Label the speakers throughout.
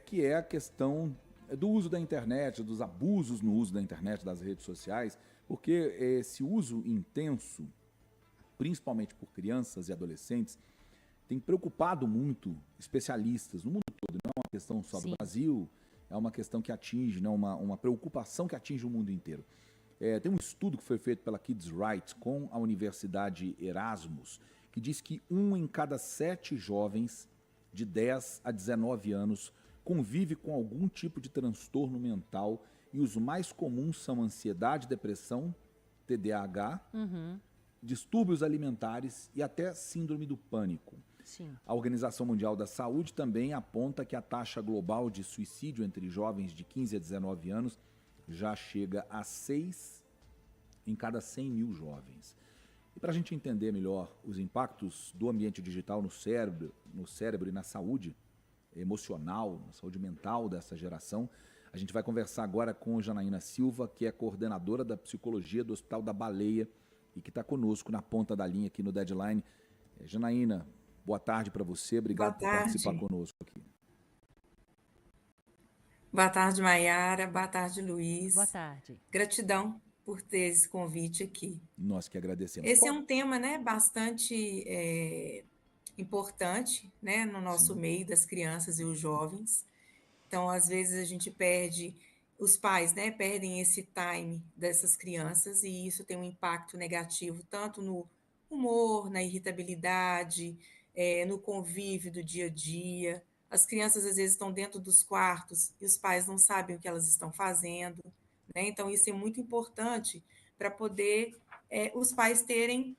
Speaker 1: que é a questão do uso da internet, dos abusos no uso da internet, das redes sociais, porque esse uso intenso, principalmente por crianças e adolescentes, tem preocupado muito especialistas no mundo todo. Não é uma questão só do
Speaker 2: Sim.
Speaker 1: Brasil, é uma questão que atinge, né, uma preocupação que atinge o mundo inteiro. Tem um estudo que foi feito pela Kids Right com a Universidade Erasmus, que diz que 1 em cada 7 jovens de 10 a 19 anos convive com algum tipo de transtorno mental e os mais comuns são ansiedade, depressão, TDAH, distúrbios alimentares e até síndrome do pânico.
Speaker 2: Sim.
Speaker 1: A Organização Mundial da Saúde também aponta que a taxa global de suicídio entre jovens de 15 a 19 anos já chega a 6 em cada 100 mil jovens. E para a gente entender melhor os impactos do ambiente digital no cérebro e na saúde emocional, na saúde mental dessa geração, a gente vai conversar agora com Janaína Silva, que é coordenadora da psicologia do Hospital da Baleia e que está conosco na ponta da linha aqui no Deadline. Janaína, boa tarde para você,
Speaker 3: Boa
Speaker 1: obrigado por participar
Speaker 3: tarde.
Speaker 1: conosco aqui.
Speaker 3: Boa tarde, Maiara. Boa tarde,
Speaker 2: Boa
Speaker 3: Luiz.
Speaker 2: tarde.
Speaker 3: Gratidão por ter esse convite aqui.
Speaker 1: Nós que agradecemos.
Speaker 3: Esse é um tema, né, bastante importante, né, no nosso
Speaker 1: Sim.
Speaker 3: meio das crianças e os jovens. Então, às vezes a gente perde, os pais, né, perdem esse time dessas crianças e isso tem um impacto negativo tanto no humor, na irritabilidade, no convívio do dia a dia. As crianças às vezes estão dentro dos quartos e os pais não sabem o que elas estão fazendo, né? Então, isso é muito importante para poder os pais terem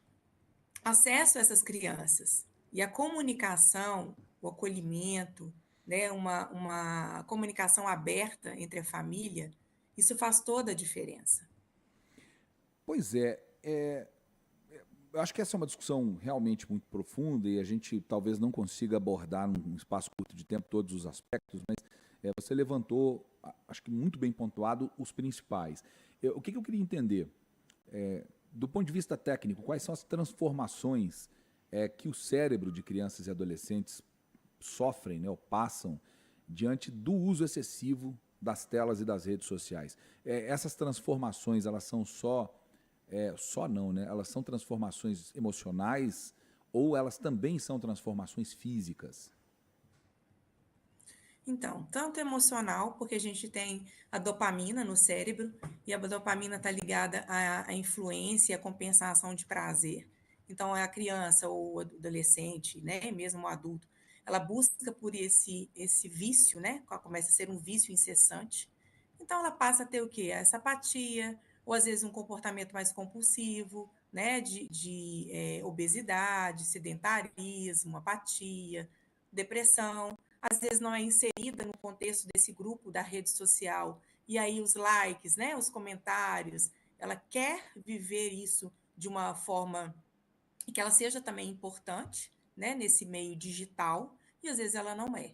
Speaker 3: acesso a essas crianças. E a comunicação, o acolhimento, né, uma comunicação aberta entre a família, isso faz toda a diferença.
Speaker 1: Pois eu acho que essa é uma discussão realmente muito profunda e a gente talvez não consiga abordar num espaço curto de tempo todos os aspectos, mas você levantou, acho que muito bem pontuado, os principais. O que eu queria entender, do ponto de vista técnico, quais são as transformações que o cérebro de crianças e adolescentes sofrem, né, ou passam diante do uso excessivo das telas e das redes sociais. Essas transformações, elas são só não, né? Elas são transformações emocionais ou elas também são transformações físicas?
Speaker 3: Então, tanto emocional, porque a gente tem a dopamina no cérebro, e a dopamina está ligada à influência e à compensação de prazer. Então, a criança ou o adolescente, né, mesmo o adulto, ela busca por esse vício, né, começa a ser um vício incessante. Então, ela passa a ter o quê? Essa apatia, ou às vezes um comportamento mais compulsivo, né, de obesidade, sedentarismo, apatia, depressão. Às vezes não é inserida no contexto desse grupo da rede social, e aí os likes, né, os comentários, ela quer viver isso de uma forma que ela seja também importante, né, nesse meio digital, e às vezes ela não é,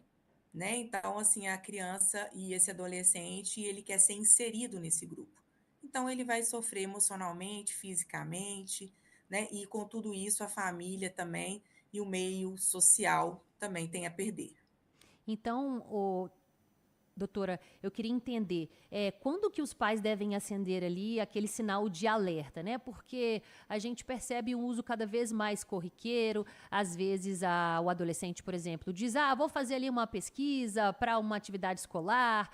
Speaker 3: né? Então, assim, a criança e esse adolescente, ele quer ser inserido nesse grupo. Então, ele vai sofrer emocionalmente, fisicamente, né? E com tudo isso, a família também e o meio social também tem a perder.
Speaker 2: Então, doutora, eu queria entender, quando que os pais devem acender ali aquele sinal de alerta, né? Porque a gente percebe um uso cada vez mais corriqueiro, às vezes o adolescente, por exemplo, diz, vou fazer ali uma pesquisa para uma atividade escolar,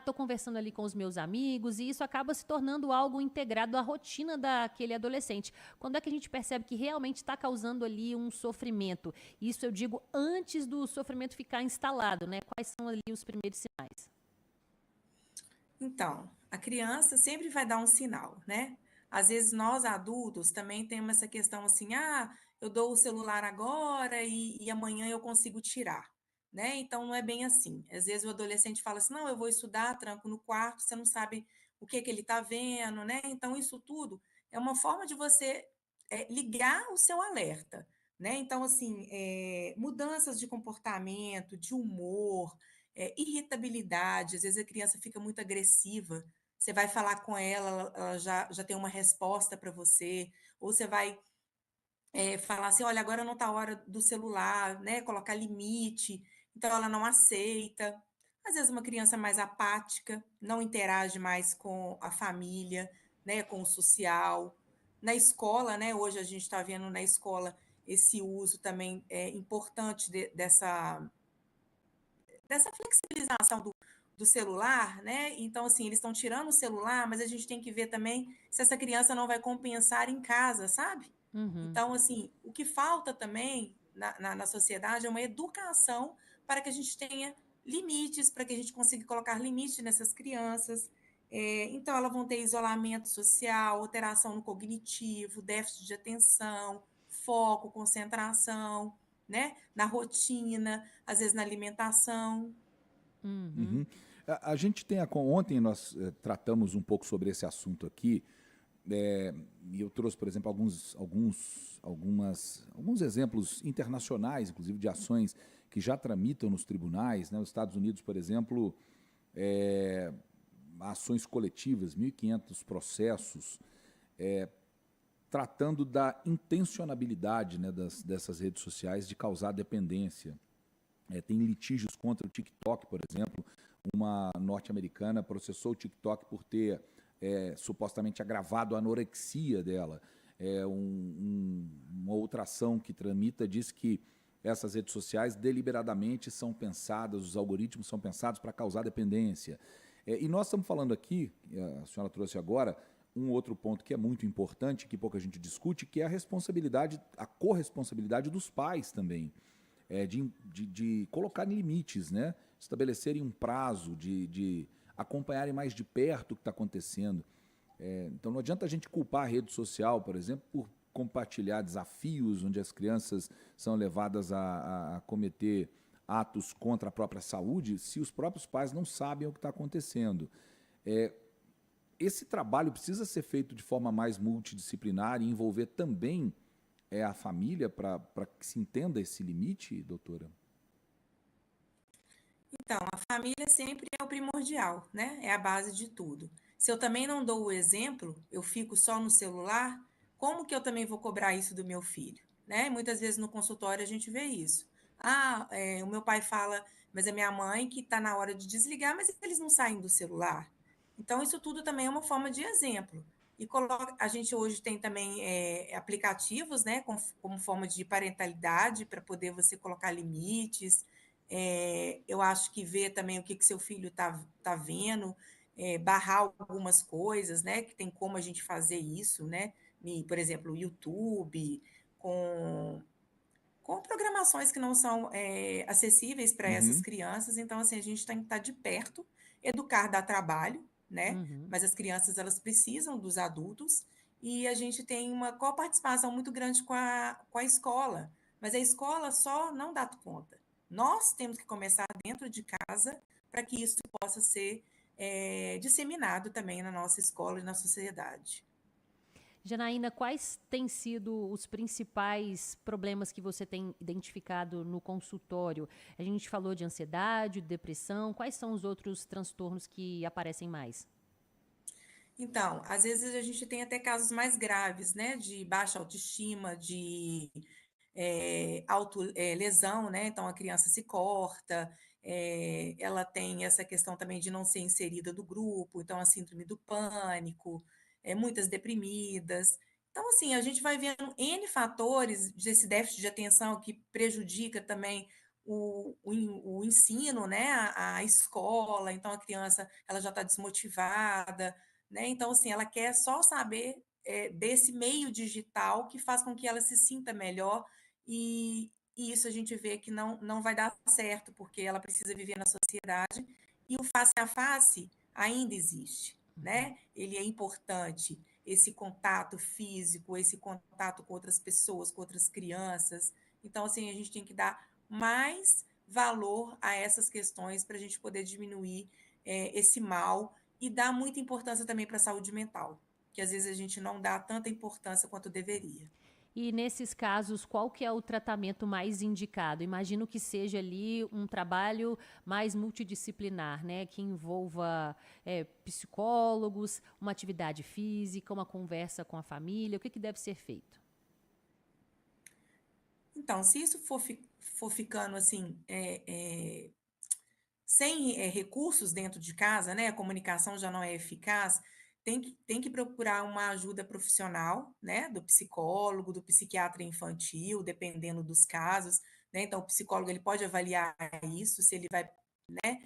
Speaker 2: tô conversando ali com os meus amigos, e isso acaba se tornando algo integrado à rotina daquele adolescente. Quando é que a gente percebe que realmente está causando ali um sofrimento? Isso eu digo antes do sofrimento ficar instalado, né? Quais são ali os primeiros sinais?
Speaker 3: Então, a criança sempre vai dar um sinal, né? Às vezes nós adultos também temos essa questão assim, eu dou o celular agora e amanhã eu consigo tirar, né? Então não é bem assim. Às vezes o adolescente fala assim, não, eu vou estudar, tranco no quarto, você não sabe o que ele está vendo, né? Então isso tudo é uma forma de você ligar o seu alerta, né? Então assim, mudanças de comportamento, de humor, irritabilidade, às vezes a criança fica muito agressiva, você vai falar com ela já tem uma resposta para você, ou você vai falar assim, olha, agora não está a hora do celular, né? Colocar limite, então ela não aceita. Às vezes uma criança mais apática, não interage mais com a família, né, com o social. Na escola, né, hoje a gente está vendo na escola esse uso também importante dessa flexibilização do celular, né? Então, assim, eles estão tirando o celular, mas a gente tem que ver também se essa criança não vai compensar em casa, sabe?
Speaker 2: Uhum.
Speaker 3: Então, assim, o que falta também na sociedade é uma educação para que a gente tenha limites, para que a gente consiga colocar limites nessas crianças. Então, elas vão ter isolamento social, alteração no cognitivo, déficit de atenção, foco, concentração, né? Na rotina, às vezes na alimentação.
Speaker 2: Uhum.
Speaker 1: Uhum. A gente tem ontem nós tratamos um pouco sobre esse assunto aqui, e eu trouxe, por exemplo, alguns exemplos internacionais, inclusive de ações que já tramitam nos tribunais, né? Nos Estados Unidos, por exemplo, é, ações coletivas, 1.500 processos, tratando da intencionalidade, né, dessas redes sociais de causar dependência. Tem litígios contra o TikTok, por exemplo. Uma norte-americana processou o TikTok por ter supostamente agravado a anorexia dela. Uma outra ação que tramita diz que essas redes sociais deliberadamente são pensadas, os algoritmos são pensados para causar dependência. E nós estamos falando aqui, a senhora trouxe agora, um outro ponto que é muito importante, que pouca gente discute, que é a responsabilidade, a corresponsabilidade dos pais também. De colocarem limites, né? Estabelecerem um prazo, de acompanharem mais de perto o que está acontecendo. Então não adianta a gente culpar a rede social, por exemplo, por compartilhar desafios onde as crianças são levadas a cometer atos contra a própria saúde, se os próprios pais não sabem o que está acontecendo. Esse trabalho precisa ser feito de forma mais multidisciplinar e envolver também a família para que se entenda esse limite, doutora?
Speaker 3: Então, a família sempre é o primordial, né? É a base de tudo. Se eu também não dou o exemplo, eu fico só no celular, como que eu também vou cobrar isso do meu filho? Né? Muitas vezes no consultório a gente vê isso. O meu pai fala, mas é minha mãe que está na hora de desligar, mas eles não saem do celular. Então, isso tudo também é uma forma de exemplo. E a gente hoje tem também aplicativos, né, como forma de parentalidade, para poder você colocar limites. Eu acho que ver também o que seu filho tá vendo, barrar algumas coisas, né? Que tem como a gente fazer isso, né? Por exemplo, o YouTube, com, com programações que não são acessíveis para essas
Speaker 1: Uhum.
Speaker 3: crianças. Então, assim, a gente tem que estar de perto, educar dá trabalho, né?
Speaker 2: Uhum.
Speaker 3: Mas as crianças, elas precisam dos adultos e a gente tem uma coparticipação muito grande com a escola. Mas a escola só não dá conta. Nós temos que começar dentro de casa para que isso possa ser disseminado também na nossa escola e na sociedade.
Speaker 2: Janaína, quais têm sido os principais problemas que você tem identificado no consultório? A gente falou de ansiedade, depressão, quais são os outros transtornos que aparecem mais?
Speaker 3: Então, às vezes a gente tem até casos mais graves, né, de baixa autoestima, de lesão, né? Então a criança se corta, ela tem essa questão também de não ser inserida do grupo, então a síndrome do pânico, muitas deprimidas. Então, assim, a gente vai vendo N fatores desse déficit de atenção que prejudica também o ensino, né? A escola, então a criança ela já está desmotivada, né? Então, assim, ela quer só saber desse meio digital que faz com que ela se sinta melhor e isso a gente vê que não vai dar certo, porque ela precisa viver na sociedade e o face a face ainda existe, né? Ele é importante, esse contato físico, esse contato com outras pessoas, com outras crianças. Então, assim, a gente tem que dar mais valor a essas questões para a gente poder diminuir esse mal e dar muita importância também para a saúde mental, que às vezes a gente não dá tanta importância quanto deveria.
Speaker 2: E nesses casos, qual que é o tratamento mais indicado? Imagino que seja ali um trabalho mais multidisciplinar, né? Que envolva psicólogos, uma atividade física, uma conversa com a família. O que deve ser feito?
Speaker 3: Então, se isso for ficando assim, sem recursos dentro de casa, né, a comunicação já não é eficaz, tem que procurar uma ajuda profissional, né, do psicólogo, do psiquiatra infantil, dependendo dos casos, né, então o psicólogo ele pode avaliar isso, se ele vai, né,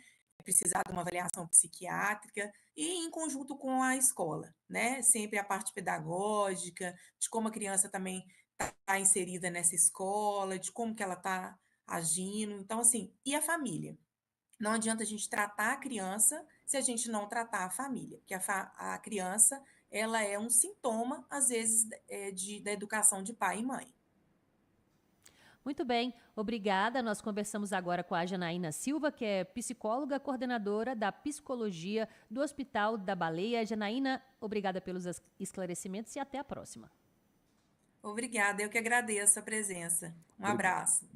Speaker 3: precisar de uma avaliação psiquiátrica e em conjunto com a escola, né, sempre a parte pedagógica, de como a criança também está inserida nessa escola, de como que ela está agindo, então assim, e a família? Não adianta a gente tratar a criança se a gente não tratar a família, porque a criança, ela é um sintoma, às vezes, da educação de pai e mãe.
Speaker 2: Muito bem, obrigada. Nós conversamos agora com a Janaína Silva, que é psicóloga coordenadora da psicologia do Hospital da Baleia. Janaína, obrigada pelos esclarecimentos e até a próxima.
Speaker 3: Obrigada, eu que agradeço a presença. Um
Speaker 1: Obrigado.
Speaker 3: abraço.